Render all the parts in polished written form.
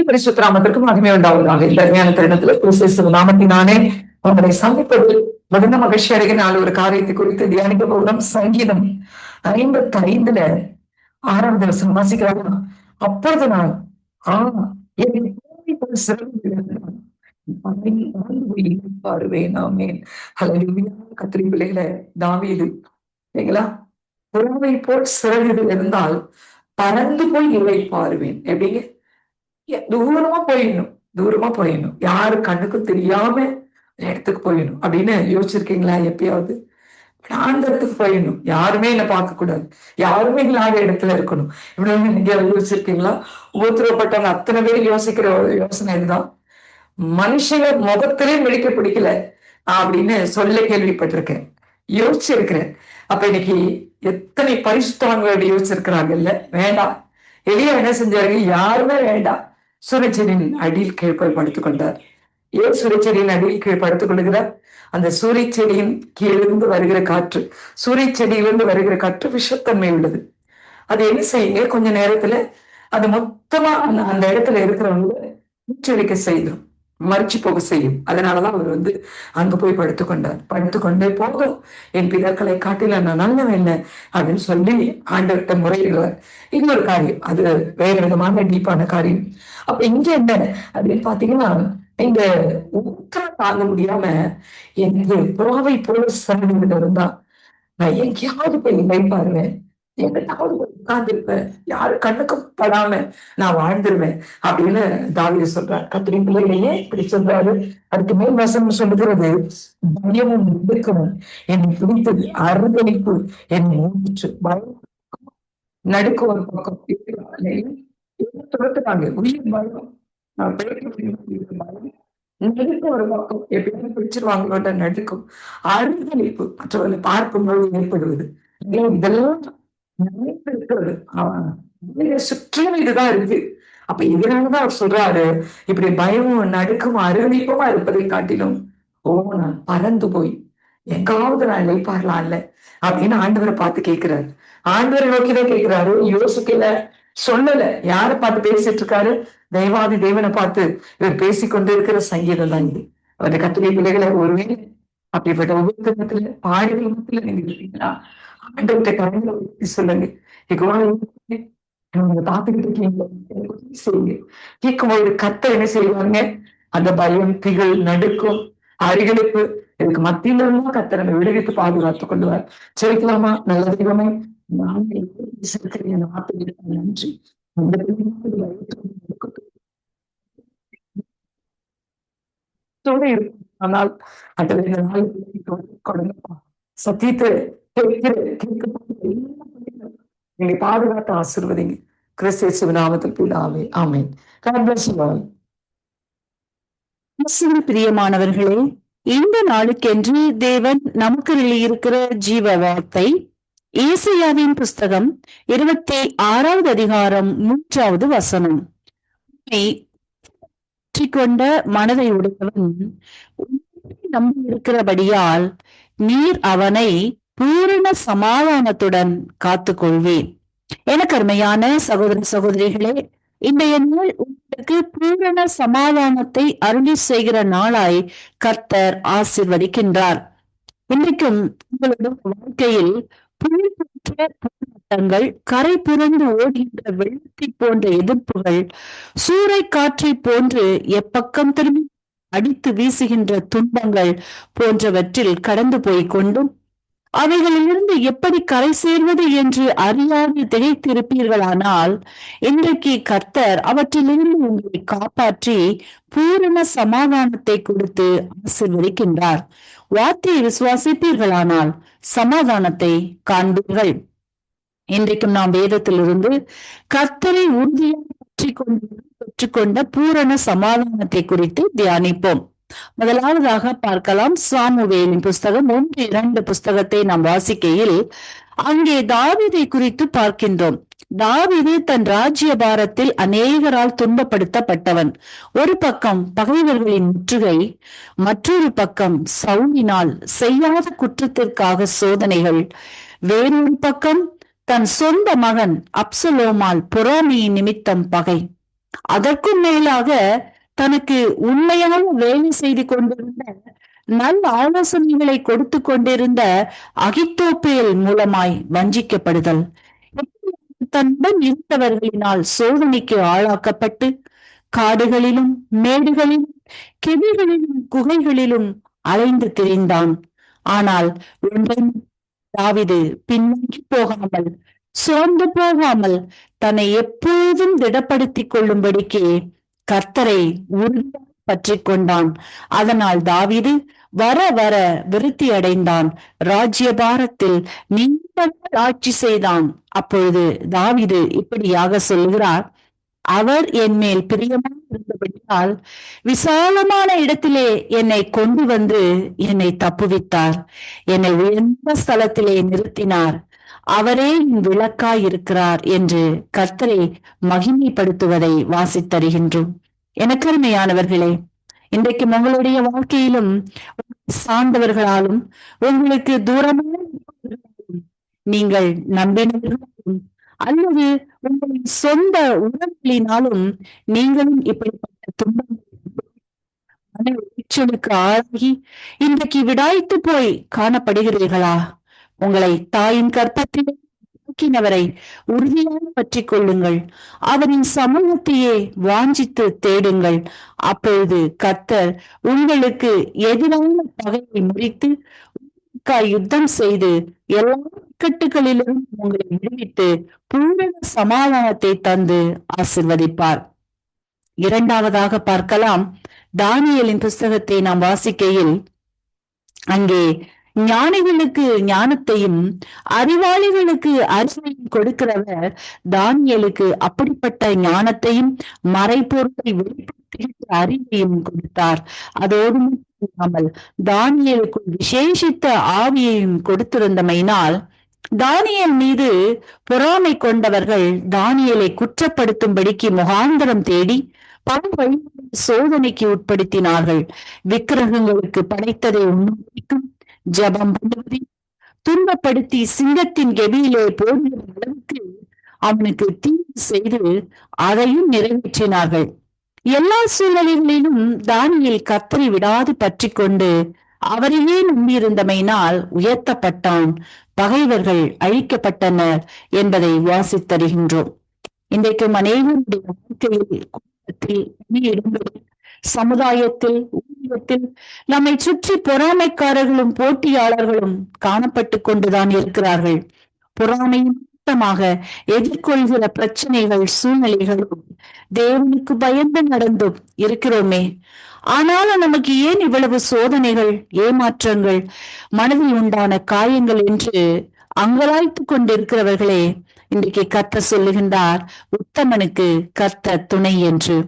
பரிசுத்த நாமத்திற்கு மகிமை உண்டாவதாக. இந்த அருமையான தருணத்துல கிறிஸ்து நாமத்தினாலே உங்களை சந்திப்பது மிகுந்த மகிழ்ச்சி அடைகிற ஒரு காரியத்தை குறித்து தியானிக்க போகிறோம். சங்கீதம் 55 6வது வசனம் வாசிக்கிறாங்க. அப்பொழுது நான் கத்திரி பிள்ளைகளை தாவீது இல்லைங்களா, புறவை போல் சிறகுகள் இருந்தால் பறந்து போய் இலை பாருவேன். எப்படிங்க? தூரமா போயிடணும், யாரு கண்ணுக்கும் தெரியாம இடத்துக்கு போயிடணும் அப்படின்னு யோசிச்சிருக்கீங்களா? எப்பயாவது பிராந்தத்துக்கு போயிடணும், யாருமே என்ன பார்க்க கூடாது, யாருமே இல்லாத இடத்துல இருக்கணும் இப்படி நீங்க யோசிச்சிருக்கீங்களா? உபத்திரப்பட்டவங்க அத்தனை பேர் யோசிக்கிற யோசனை இதுதான். மனுஷங்க முகத்திலே மெடிக்க பிடிக்கல அப்படின்னு சொல்ல கேள்விப்பட்டிருக்கேன், யோசிச்சிருக்கிறேன். அப்ப இன்னைக்கு எத்தனை பரிசுத்தவான்களோட யோசிச்சிருக்கிறாங்கல்ல. வேண்டாம், எளிய என்ன செஞ்சாரு? யாருமே வேண்டாம், சூரியச்செடியின் அடியில் கீழ் போய் படுத்துக் கொண்டார். ஏன் சூரியச்செடியின் அடியில் கீழ் படுத்துக் கொள்ளுகிறார்? அந்த சூரிய செடியின் கீழிருந்து வருகிற காற்று, சூரிய செடியிலிருந்து வருகிற காற்று விஷத்தன்மை உள்ளது. அது என்ன செய்யுங்க, கொஞ்ச நேரத்துல அது மொத்தமா அந்த இடத்துல இருக்கிறவங்க மூச்சடிக்க செய்யும், மறிச்சு போக செய்யும். அதனாலதான் அவர் அங்க போய் படுத்துக்கொண்டார். படுத்துக்கொண்டே போதும், என் பிதாக்களை காட்டில நான் நல்லவன் என்ன அப்படின்னு சொல்லி ஆண்டவர்கிட்ட முறையிடுவார். இன்னொரு காரியம், அது வேற விதமான டீப்பான காரியம். அப்ப இங்க என்ன அப்படின்னு பாத்தீங்கன்னா, இந்த உத்தரம் தாங்க முடியாம எனக்கு புறாவை போல சரணிகள் இருந்தா நான் எங்கேயாவது போய் இலை பாருவேன், எங்கிட்டாவது உட்கார்ந்துருப்பேன், யாரு கண்ணுக்கும் படாம நான் வாழ்ந்துருவேன் அப்படின்னு தாவீது சொல்றார். கத்திரி பிள்ளைகளையே இப்படி சொல்றாரு. அதுக்கு மேல் வசனம் சொல்லுகிறது, பயமும் நடுக்கமும் என்னை பிடித்தது, அறுதலிப்பு என்னை மூச்சு. பயம் நடுக்க ஒரு பக்கம் துரத்துறாங்க, உயிர் பயம், நான் பயம் நடுக்க ஒரு பக்கம், எப்படியும் பிடிச்சிருவாங்களோட நடுக்கும், அறுதலிப்பு மற்றவர்களை பார்க்கும்போது ஏற்படுவது, இதெல்லாம் இருக்கிறது. சுற்றிலும் இதுதான் இருக்கு. அப்ப இதனாலதான் அவர் சொல்றாரு, இப்படி பயமும் நடுக்கும் அறுதலிப்புமா இருப்பதை காட்டிலும் நான் பறந்து போய் எங்காவது நான் இளைப்பாறலாம் இல்ல அப்படின்னு ஆண்டவரை பார்த்து கேட்கிறாரு. ஆண்டவரை நோக்கிதான் கேட்கிறாரு, யோசிக்கல, சொல்லல. யாரை பார்த்து பேசிட்டு இருக்காரு? தெய்வாதி தேவனை பார்த்து இவர் பேசிக்கொண்டு இருக்கிற சங்கீதம் தான் இது. அவருடைய கத்திரை பிள்ளைகளை ஒருவேளை அப்படிப்பட்ட உபத்திரத்துல பாடுகளத்துல நீங்க இருக்கீங்களா? ஆண்டவர்கிட்ட கரங்களை ஊற்றி சொல்லுங்க, நீங்க பார்த்துக்கிட்டு இருக்கீங்களா? செய்யுங்க. கேட்கும்போது கர்த்தர் என்ன செய்வாங்க? அந்த பயம், திகழ், நடுக்கும், அருகிலுக்கு இதுக்கு மத்தியில இருந்தா கர்த்தர் நம்ம விடுவித்து பாதுகாத்துக் கொள்வார். செலுத்தலாமா? நல்ல தெய்வமே, நான் என் வார்த்தைகளுக்கு நன்றி. இருக்கும். ஆனால் சத்தியத்தை நீங்க பாதுகாத்து ஆசீர்வதிங்க. கிறிஸ்து இயேசுவின் நாமத்தில் பிதாவே, ஆமென். God bless you all. பிரியமானவர்களே, இந்த நாளுக்கென்று தேவன் நமக்கு எழுதியிருக்கிற ஜீவ வார்த்தை ஏசாயாவின் புஸ்தகம் 26வது அதிகாரம் 3வது வசனம். கொண்ட மனதை உடையவன் நம்பி இருக்கிறபடியால் நீர் அவனை பூரண சமாதானத்துடன் காத்துக்கொள்வேன். எனக்கு அருமையான சகோதர சகோதரிகளே, இன்றைய நாள் உங்களுக்கு பூரண சமாதானத்தை அருளி செய்கிற நாளாய் கர்த்தர் ஆசீர்வதிக்கின்றார். இன்றைக்கும் உங்களோட வாழ்க்கையில் புயல் போன்ற போராட்டங்கள், கரை புரண்டு ஓடுகின்ற வெள்ளத்தை போன்ற எதிர்ப்புகள், சூறை காற்றை போன்று எப்பக்கம் திரும்பி அடித்து வீசுகின்ற துன்பங்கள் போன்றவற்றில் கடந்து போய்கொண்டும் அவைகளிலிருந்து எப்படி கரை சேர்வது என்று அறியாது திகைத்திருப்பீர்களானால், இன்றைக்கு கர்த்தர் அவற்றிலிருந்து உங்களை காப்பாற்றி பூரண சமாதானத்தை கொடுத்து ஆசீர்வதிக்கின்றார். வார்த்தையை விசுவாசிப்பீர்களானால் சமாதானத்தை காண்பீர்கள். இன்றைக்கும் நாம் வேதத்திலிருந்து கர்த்தரை உறுதியாக பெற்றுக்கொண்ட பூரண சமாதானத்தை குறித்து தியானிப்போம். முதலாவதாக பார்க்கலாம், சாமுவேலின் புஸ்தகம் 1-2 புஸ்தகத்தை நாம் வாசிக்கையில் அங்கே தாவீதை குறித்து பார்க்கின்றோம். தாவீது தன் ராஜ்ய பாரத்தில் அநேகரால் துன்பப்படுத்தப்பட்டவன். ஒரு பக்கம் பகைவர்களின் முற்றுகை, மற்றொரு பக்கம் சவுலினால் செய்யாத குற்றத்திற்காக சோதனைகள், வேறொரு பக்கம் தன் சொந்த மகன் அப்சலோமால் பொறாமையின் நிமித்தம் பகை. அதற்கும் மேலாக தனக்கு உண்மையான வேலை செய்து கொண்டிருந்த நல்ல ஆலோசனைகளை கொடுத்து கொண்டிருந்த அகித்தோப்பேல் மூலமாய் வஞ்சிக்கப்படுதல், தன்னுடன் இருந்தவர்களினால் சோதனைக்கு ஆளாக்கப்பட்டு காடுகளிலும் மேடுகளிலும் கெபிகளிலும் குகைகளிலும் அலைந்து திரிந்தான். ஆனால் ஒன்றும் தாவீது பின்வாங்கி போகாமல், சோர்ந்து போகாமல், தன்னை எப்போதும் திடப்படுத்திக் கொள்ளும்படிக்கு கர்த்தரை உறுதியாக பற்றி கொண்டான். அதனால் தாவீது வர வர விருத்தி அடைந்தான். ராஜ்யபாரத்தில் நீண்ட நாள் ஆட்சி செய்தான். அப்பொழுது தாவீது இப்படியாக சொல்லுகிறார்: அவர் என் மேல் பிரியமாக இருந்தபடியால் விசாலமான இடத்திலே என்னை கொண்டு வந்து என்னை தப்புவித்தார். என்னை உயர்ந்த ஸ்தலத்திலே நிறுத்தினார். அவரே என் விளக்காய் இருக்கிறார் என்று கர்த்தரை மகிமைப்படுத்துவதை வாசித்தருகின்றோம். எனக்கருமையானவர்களே, இன்றைக்கு உங்களுடைய வாழ்க்கையிலும் சார்ந்தவர்களாலும் உங்களுக்கு தூரமான நீங்கள் நம்பினவர்களும் அல்லது உங்களின் சொந்த உறவுகளினாலும் நீங்களும் இப்படிப்பட்ட துன்பங்கள் மன உளைச்சலுக்கு ஆளாகி இன்றைக்கு விடாய்த்து போய் காணப்படுகிறீர்களா? உங்களை தாயின் கற்பத்திலே நோக்கினவரை உறுதியாக பற்றி கொள்ளுங்கள். அவரின் சமூகத்தையே வாஞ்சித்து தேடுங்கள். அப்பொழுது கர்த்தர் உங்களுக்கு எதிரான பகையை முறித்து யுத்தம் செய்து எல்லா இக்கட்டுகளிலும் உங்களை விடுவித்து பூரண சமாதானத்தை தந்து ஆசிர்வதிப்பார். இரண்டாவதாக பார்க்கலாம், தானியேலின் புஸ்தகத்தை நாம் வாசிக்கையில் அங்கே ஞானிகளுக்கு ஞானத்தையும் அறிவாளிகளுக்கு அறிவையும் கொடுக்கிறவர் தானியேலுக்கு அப்படிப்பட்ட ஞானத்தையும் மறைபொருளை வெளிப்படுத்துகின்ற அறிவையும் கொடுத்தார். அதோடு இல்லாமல் தானியேலுக்குள் விசேஷித்த ஆவியையும் கொடுத்திருந்தமையினால் தானியேல் மீது பொறாமை கொண்டவர்கள் தானியேலை குற்றப்படுத்தும்படிக்கு முகாந்திரம் தேடி பல வழிகளில் சோதனைக்கு உட்படுத்தினார்கள். விக்கிரகங்களுக்கு படைத்ததை உண்மைக்கும் ஜபம் பண்ணுவதை துன்பப்படுத்தி சிங்கத்தின் கெபியிலே போடுகிற அளவுக்கு அவனுக்கு தீங்கு செய்து அதையும் நிறைவேற்றினார்கள். எல்லா சூழ்நிலைகளிலும் தானியேல் கர்த்தரை விடாது பற்றி கொண்டு அவரையே நம்பியிருந்தமையினால் உயர்த்தப்பட்டான். பகைவர்கள் அழிக்கப்பட்டனர் என்பதை வாசித்தருகின்றோம். இன்றைக்கும் அநேகருடைய வாழ்க்கையில், குடும்பத்தில், இடங்களில், சமுதாயத்தில், ஊழியத்தில் நம்மை சுற்றி பொறாமைக்காரர்களும் போட்டியாளர்களும் காணப்பட்டு கொண்டுதான் இருக்கிறார்கள். பொறாமையின் எதிர்கொள்கிற பிரச்சனைகள், சூழ்நிலைகளும் தேவனுக்கு பயந்து நடந்தும் இருக்கிறோமே. ஆனாலும் நமக்கு ஏன் இவ்வளவு சோதனைகள், ஏமாற்றங்கள், மனதில் உண்டான காயங்கள் என்று அங்கலாய்த்து கொண்டிருக்கிறவர்களே, இன்றைக்கு கர்த்தர் சொல்லுகின்றார், உத்தமனுக்கு கர்த்தர் துணை என்று.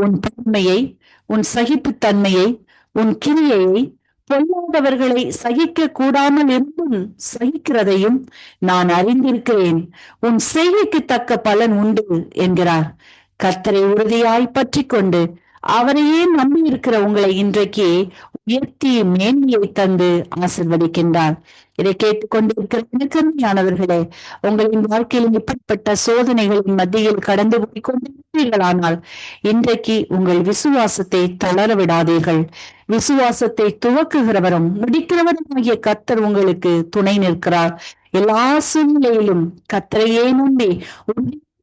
உன் பொறுமையை, உன் சகிப்புத்தன்மையை, உன் கிரியையை, பொல்லாதவர்களை சகிக்க கூடாமல் இருந்தும் சகிக்கிறதையும் நான் அறிந்திருக்கிறேன். உன் செய்கைக்கு தக்க பலன் உண்டு என்கிறார். கர்த்தரை உறுதியாய் பற்றி கொண்டு அவரையே நம்பி இருக்கிற உங்களை இன்றைக்கு உயர்த்தி மேன்மையை தந்து ஆசிர்வதிக்கின்றார். இதை கேட்டுக்கொண்டிருக்கிற இனக்கருமையானவர்களே, உங்களின் வாழ்க்கையில் இப்படிப்பட்ட சோதனைகளின் மத்தியில் கடந்து போய் கொண்டிருக்கிறீர்களானால் இன்றைக்கு உங்கள் விசுவாசத்தை தளர விடாதீர்கள். விசுவாசத்தை துவக்குகிறவரும் முடிக்கிறவரும் ஆகிய கர்த்தர் உங்களுக்கு துணை நிற்கிறார். எல்லா சூழ்நிலையிலும் கர்த்தரையே நம்பி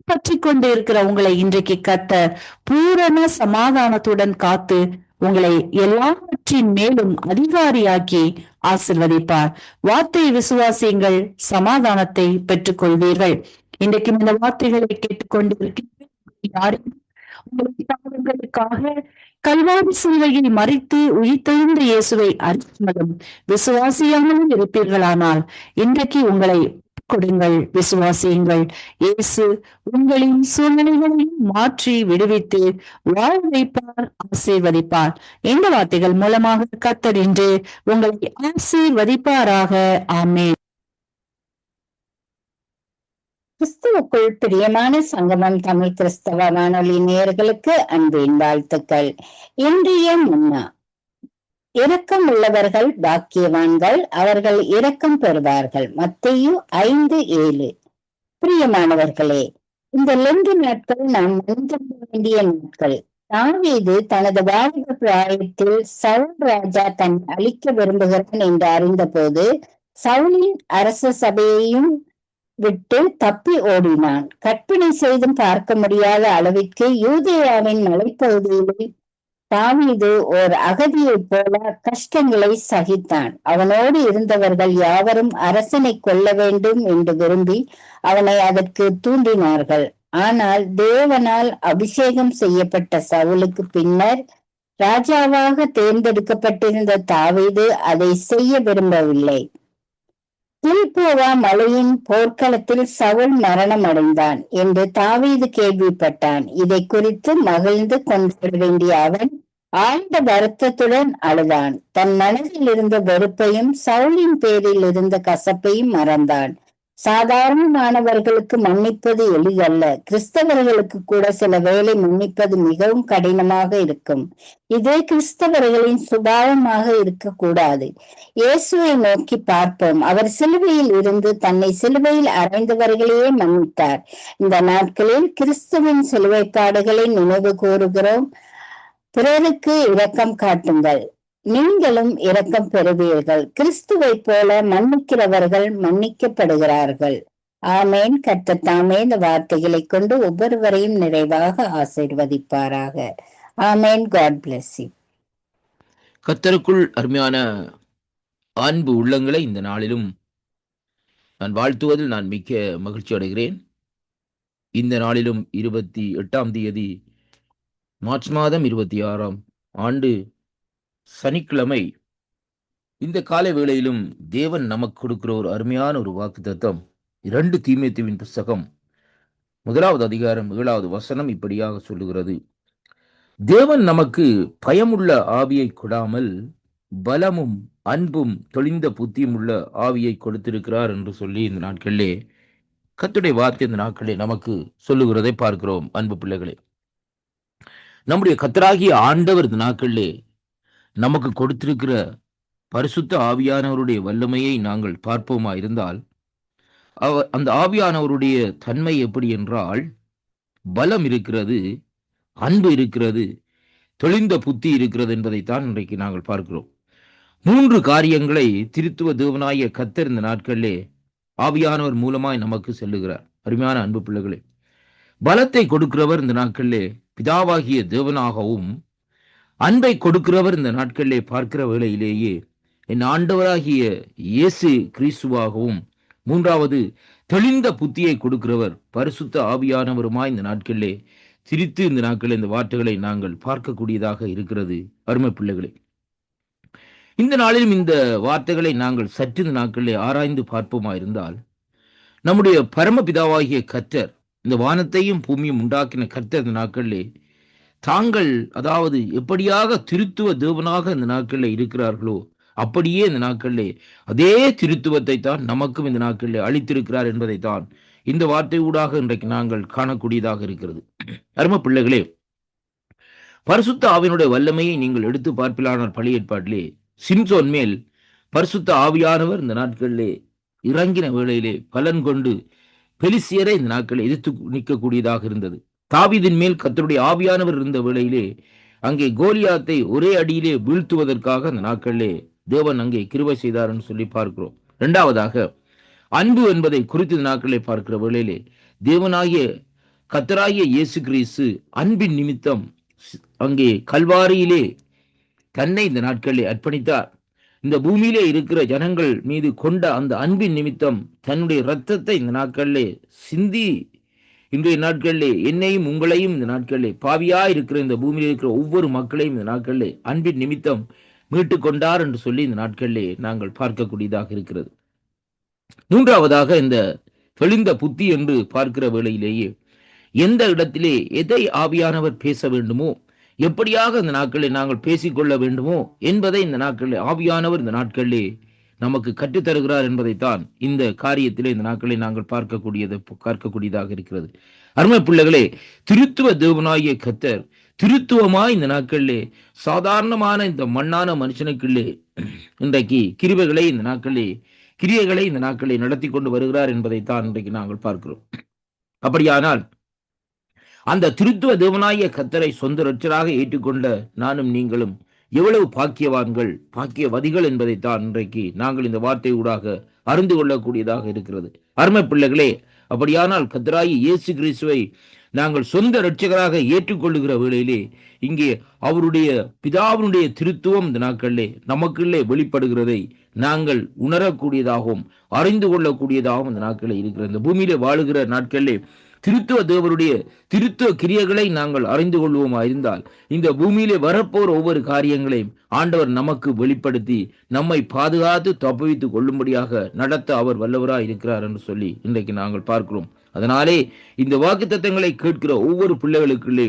பற்றி கொண்டு இருக்கிற உங்களை இன்றைக்கு கர்த்தர் பூரண சமாதானத்துடன் காத்து உங்களை எல்லாவற்றின் மேலும் அதிகாரியாக்கி ஆசிர்வதிப்பார். வார்த்தையை விசுவாசியுங்கள், சமாதானத்தை பெற்றுக் கொள்வீர்கள். இன்றைக்கு இந்த வார்த்தைகளை கேட்டுக்கொண்டிருக்கிறீர்கள். உங்களுக்காக கல்வாரி சிலுவையை மறித்து உயிர்த்தெழுந்த இயேசுவை அறிந்ததும் விசுவாசியாமலும் இருப்பீர்களானால் இன்றைக்கு உங்களை கொடுங்கள், விசுவாசியுங்கள். இயேசு உங்களின் சூழ்நிலைகளையும் மாற்றி விடுவித்து வாழ வைப்பார், ஆசீர்வதிப்பார். இந்த வார்த்தைகள் மூலமாக கர்த்தர் இன்று உங்களை ஆசீர்வதிப்பாராக. ஆமென். கிறிஸ்துவுக்குள் பிரியமான சங்கமம் தமிழ் கிறிஸ்தவ வானொலி நேயர்களுக்கு அன்பின் வாழ்த்துக்கள். இன்றைய மன்னா. இரக்கம் உள்ளவர்கள் பாக்கியவான்கள், அவர்கள் இரக்கம் பெறுவார்கள். மத்தேயு 5:7. பிரியமானவர்களே, இந்த 2 நாட்கள் நாம் மன்னிக்க வேண்டிய நாட்கள். தாவீது தனது வாலிப பிராயத்தில் சவுல் ராஜா தன்னை அழிக்க விரும்புகிறான் என்று அறிந்தபோது சவுலின் அரச சபையையும் விட்டு தப்பி ஓடினான். கற்பனை செய்தும் பார்க்க முடியாத அளவிற்கு யூதேயாவின் மலைப்பகுதியில் தாவீது ஓர் அகதியைப் போல கஷ்டங்களை சகித்தான். அவனோடு இருந்தவர்கள் யாவரும் அரசனை கொல்ல வேண்டும் என்று விரும்பி அவனை அதற்கு தூண்டினார்கள். ஆனால் தேவனால் அபிஷேகம் செய்யப்பட்ட சவுலுக்கு பின்னர் ராஜாவாக தேர்ந்தெடுக்கப்பட்டிருந்த தாவீது அதை செய்ய விரும்பவில்லை. கில்போவா மலையின் போர்க்களத்தில் சவுல் மரணம் அடைந்தான் என்று தாவீது கேள்விப்பட்டான். இதை குறித்து மகிழ்ந்து கொண்டாட வேண்டிய அவன் ஆழ்ந்த வருத்தத்துடன் அழுதான். தன் மனதில் இருந்த வெறுப்பையும் சவுலின் பேரில் இருந்த கசப்பையும் மறந்தான். சாதாரணமானவர்களுக்கு மன்னிப்பது எளிதல்ல. கிறிஸ்தவர்களுக்கு கூட சில வேளை மன்னிப்பது மிகவும் கடினமாக இருக்கும். இது கிறிஸ்தவர்களின் சுபாவமாக இருக்கக்கூடாது. இயேசுவை நோக்கி பார்ப்போம். அவர் சிலுவையில் இருந்து தன்னை சிலுவையில் அறைந்தவர்களையே மன்னித்தார். இந்த நாட்களில் கிறிஸ்துவின் சிலுவை பாடுகளை நினைவு கூறுகிறோம். பிறருக்கு இரக்கம் காட்டுங்கள், நீங்களும் இரக்கம் பெறுவீர்கள். கிறிஸ்துவை போல மன்னிக்கிறவர்கள் மன்னிக்கப்படுகிறார்கள். ஆமேன். கர்த்தர் தாமே இந்த வார்த்தைகளை கொண்டு ஒவ்வொருவரையும் நிறைவாக ஆசீர்வதிப்பாராக. ஆமேன். God bless you. கர்த்தருக்குள் அருமையான அன்பு உள்ளங்களை இந்த நாளிலும் நான் வாழ்த்துவதில் நான் மிக்க மகிழ்ச்சி அடைகிறேன். இந்த நாளிலும் 28ஆம் தேதி மார்ச் மாதம் 26ஆம் ஆண்டு சனிக்கிழமை இந்த காலை வேளையிலும் தேவன் நமக்கு கொடுக்கிற ஒரு அருமையான ஒரு வாக்குத்தத்தம் 2 தீமோத்தேயுவின் புஸ்தகம் 1வது அதிகாரம் 7வது வசனம் இப்படியாக சொல்லுகிறது: தேவன் நமக்கு பயமுள்ள ஆவியை கொடாமல் பலமும் அன்பும் தெளிந்த புத்தியும் உள்ள ஆவியை கொடுத்திருக்கிறார் என்று சொல்லி இந்த நாட்களிலே கர்த்தருடைய வார்த்தை இந்த நாட்களிலே நமக்கு சொல்லுகிறதை பார்க்கிறோம். அன்பு பிள்ளைகளே, நம்முடைய கர்த்தராகிய ஆண்டவர் இந்த நாட்களிலே நமக்கு கொடுத்திருக்கிற பரிசுத்த ஆவியானவருடைய வல்லமையை நாங்கள் பார்ப்போமா இருந்தால், அந்த ஆவியானவருடைய தன்மை எப்படி என்றால், பலம் இருக்கிறது, அன்பு இருக்கிறது, தெளிந்த புத்தி இருக்கிறது என்பதைத்தான் இன்றைக்கு நாங்கள் பார்க்கிறோம். 3 காரியங்களை திருத்துவ தேவனாய கர்த்தர் இந்த நாட்களிலே ஆவியானவர் மூலமாய் நமக்கு சொல்லுகிறார். அருமையான அன்பு பிள்ளைகளே, பலத்தை கொடுக்கிறவர் இந்த நாட்களிலே பிதாவாகிய தேவனாகவும், அன்பை கொடுக்கிறவர் இந்த நாட்களிலே பார்க்கிற வேளையிலேயே என் ஆண்டவராகிய இயேசு கிறிஸ்துவாகவும், 3வது தெளிந்த புத்தியை கொடுக்கிறவர் பரிசுத்த ஆவியானவருமாய் இந்த நாட்களிலே திரித்து இந்த நாட்களில் இந்த வார்த்தைகளை நாங்கள் பார்க்கக்கூடியதாக இருக்கிறது. அருமை பிள்ளைகளே, இந்த நாளிலும் இந்த வார்த்தைகளை நாங்கள் சற்று இந்த நாட்களிலே ஆராய்ந்து பார்ப்போமா இருந்தால், நம்முடைய பரமபிதாவாகிய கர்த்தர், இந்த வானத்தையும் பூமியும் உண்டாக்கின கர்த்தர் இந்த நாட்களிலே தாங்கள் அதாவது எப்படியாக திருத்துவ தேவனாக இந்த நாட்களில் இருக்கிறார்களோ அப்படியே இந்த நாட்களிலே அதே திருத்துவத்தை தான் நமக்கும் இந்த நாட்களிலே அளித்திருக்கிறார் என்பதைத்தான் இந்த வார்த்தை ஊடாக இன்றைக்கு நாங்கள் காணக்கூடியதாக இருக்கிறது. அருமை பிள்ளைகளே, பரிசுத்த ஆவியினுடைய வல்லமையை நீங்கள் எடுத்து பார்ப்பிலான பழைய ஏற்பாட்டிலே சிம்சோன் மேல் பரிசுத்த ஆவியானவர் இந்த நாட்களிலே இறங்கின வேளையிலே பலன் கொண்டு பெலிசியரை இந்த நாட்களை எதிர்த்து நிற்கக்கூடியதாக இருந்தது. தாவீதின் மேல் கர்த்தருடைய ஆவியானவர் இருந்த வேளையிலே அங்கே கோலியாத்தை ஒரே அடியிலே வீழ்த்துவதற்காக அந்த நாட்களிலே தேவன் அங்கே கிருபை செய்தார் என்று சொல்லி பார்க்கிறோம். 2வதாக அன்பு என்பதை குறித்து இந்த நாட்களை பார்க்கிற வேளையிலே தேவனாகிய கர்த்தராகிய இயேசு கிறிஸ்து அன்பின் நிமித்தம் அங்கே கல்வாரியிலே தன்னை இந்த நாட்களிலே அர்ப்பணித்தார். இந்த பூமியிலே இருக்கிற ஜனங்கள் மீது கொண்ட அந்த அன்பின் நிமித்தம் தன்னுடைய இரத்தத்தை இந்த நாட்களிலே சிந்தி இன்றைய நாட்களிலே என்னையும் உங்களையும் இந்த நாட்களிலே பாவியா இருக்கிற இந்த பூமியில் இருக்கிற ஒவ்வொரு மக்களையும் இந்த நாட்களிலே அன்பின் நிமித்தம் மீட்டு கொண்டார் என்று சொல்லி இந்த நாட்களிலே நாங்கள் பார்க்கக்கூடியதாக இருக்கிறது. 3வதாக இந்த தெளிந்த புத்தி என்று பார்க்கிற வேளையிலேயே எந்த இடத்திலே எதை ஆவியானவர் பேச வேண்டுமோ, எப்படியாக இந்த நாட்களில் நாங்கள் பேசிக்கொள்ள வேண்டுமோ என்பதை இந்த நாட்களில் ஆவியானவர் இந்த நாட்களிலே நமக்கு கற்றுத்தருகிறார் என்பதைத்தான் இந்த காரியத்திலே இந்த நாட்களில் நாங்கள் பார்க்கக்கூடியதாக இருக்கிறது. அருமை பிள்ளைகளே, திருத்துவ தேவனாகிய கர்த்தர் திருத்துவமாய் இந்த நாட்களிலே சாதாரணமான இந்த மண்ணான மனுஷனுக்குள்ளே இன்றைக்கு கிரியைகளை இந்த நாட்களிலே நடத்தி கொண்டு வருகிறார் என்பதைத்தான் இன்றைக்கு நாங்கள் பார்க்கிறோம். அப்படியானால் அந்த திருத்துவ தேவனாகிய கர்த்தரை சொந்த இரட்சகராக ஏற்றுக்கொண்ட நானும் நீங்களும் எவ்வளவு பாக்கியவான்கள், பாக்கியவதிகள் என்பதைத்தான் இன்றைக்கு நாங்கள் இந்த வார்த்தை ஊடாக அறிந்து கொள்ளக்கூடியதாக இருக்கிறது. அருமை பிள்ளைகளே, அப்படியானால் கர்த்தராகிய இயேசு கிறிஸ்துவை நாங்கள் சொந்த இரட்சகராக ஏற்றுக்கொள்ளுகிற வேளையிலே இங்கே அவருடைய பிதாவினுடைய திருத்துவம் இந்த நாட்களிலே நமக்குள்ளே வெளிப்படுகிறதை நாங்கள் உணரக்கூடியதாகவும் அறிந்து கொள்ளக்கூடியதாகவும் இந்த நாட்களில் இருக்கிறது. இந்த பூமியிலே வாழுகிற நாட்களிலே திருத்துவ தேவருடைய திருத்துவ கிரியைகளை நாங்கள் அறிந்து கொள்வோமா இருந்தால் இந்த பூமியிலே வரப்போற ஒவ்வொரு காரியங்களையும் ஆண்டவர் நமக்கு வெளிப்படுத்தி நம்மை பாதுகாத்து தப்புவித்துக் கொள்ளும்படியாக நடத்த அவர் வல்லவராய் இருக்கிறார் என்று சொல்லி இன்றைக்கு நாங்கள் பார்க்கிறோம். அதனாலே இந்த வாக்குத்தத்தங்களை கேட்கிற ஒவ்வொரு பிள்ளைகளுக்குள்ளே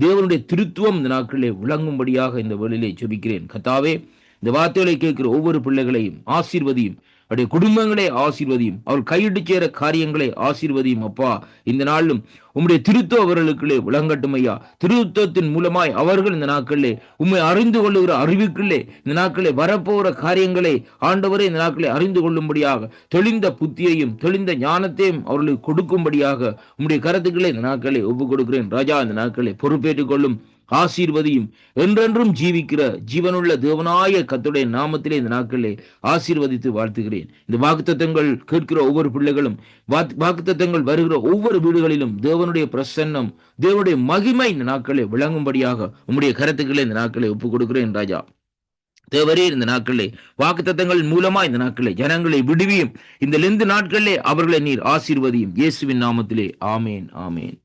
தேவனுடைய திருத்துவம் இந்த நாட்களிலே விளங்கும்படியாக இந்த வேளையிலே ஜெபிக்கிறேன். கர்த்தாவே, இந்த வார்த்தைகளை கேட்கிற ஒவ்வொரு பிள்ளைகளையும் ஆசீர்வதியும், அவருடைய குடும்பங்களை ஆசீர்வதியும், அவர் கையிட்டு சேர காரியங்களை ஆசீர்வதியும். அப்பா, இந்த நாளிலும் உம்முடைய திருத்துவ அவர்களுக்குள்ளே விளங்கட்டும் ஐயா. திருத்துவத்தின் மூலமாய் அவர்கள் இந்த நாட்களிலே உம்மை அறிந்து கொள்ளுகிற அறிவுக்குள்ளே இந்த நாட்களே வரப்போகிற காரியங்களை ஆண்டவரே இந்த நாட்களை அறிந்து கொள்ளும்படியாக தெளிந்த புத்தியையும் தெளிந்த ஞானத்தையும் அவர்களுக்கு கொடுக்கும்படியாக உம்முடைய கருத்துக்களை இந்த நாட்களை ஒப்புக் கொடுக்கிறேன். ராஜா, இந்த நாட்களை பொறுப்பேற்றுக் கொள்ளும், ஆசீர்வதியும். என்றென்றும் ஜீவிக்கிற ஜீவனுள்ள தேவனாய கர்த்தருடைய நாமத்திலே இந்த நாட்களிலே ஆசீர்வதித்து வாழ்த்துகிறேன். இந்த வாக்குத்தத்தங்கள் கேட்கிற ஒவ்வொரு பிள்ளைகளும், வாக்குத்தத்தங்கள் வருகிற ஒவ்வொரு வீடுகளிலும் தேவனுடைய பிரசன்னம், தேவனுடைய மகிமை இந்த நாட்களை விளங்கும்படியாக உம்முடைய கருத்துக்களை இந்த நாட்களை ஒப்புக் கொடுக்கிறேன். ராஜா, தேவரே, இந்த நாட்களிலே வாக்குத்தத்தங்கள் மூலமா இந்த நாட்களை ஜனங்களை விடுவியும். இந்த 2 நாட்களிலே அவர்களை நீர் ஆசீர்வதியும். இயேசுவின் நாமத்திலே ஆமேன், ஆமேன்.